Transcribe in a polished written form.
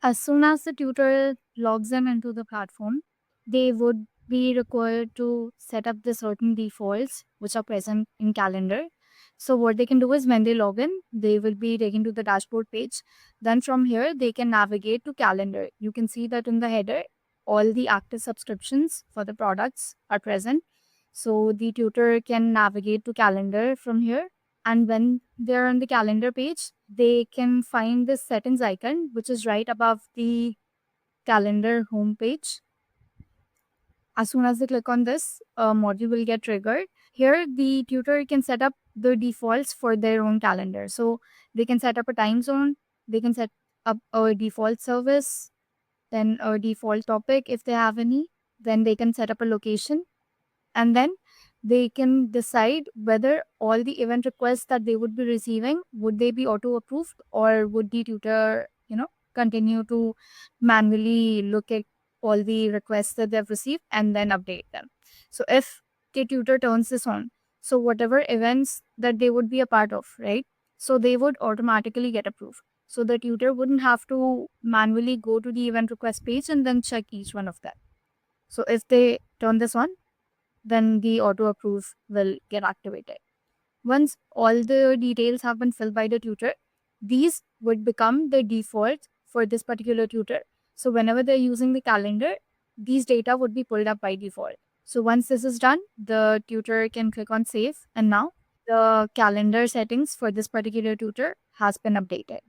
As soon as the tutor logs in into the platform, they would be required to set up the certain defaults which are present in calendar. So what they can do is when they log in, they will be taken to the dashboard page. Then from here, they can navigate to calendar. You can see that in the header, all the active subscriptions for the products are present. So the tutor can navigate to calendar from here. And when they're on the calendar page, they can find this settings icon, which is right above the calendar homepage. As soon as they click on this, a module will get triggered. Here, the tutor can set up the defaults for their own calendar. So they can set up a time zone, they can set up a default service, then a default topic if they have any. Then they can set up a location, and then they can decide whether all the event requests that they would be receiving would they be auto approved, or would the tutor continue to manually look at all the requests that they've received and then update them. So if the tutor turns this on, so whatever events that they would be a part of, right, so they would automatically get approved. So the tutor wouldn't have to manually go to the event request page and then check each one of them. So if they turn this on, then the auto approve will get activated. Once all the details have been filled by the tutor, these would become the default for this particular tutor. So whenever they're using the calendar, these data would be pulled up by default. So once this is done, the tutor can click on save, and now the calendar settings for this particular tutor has been updated.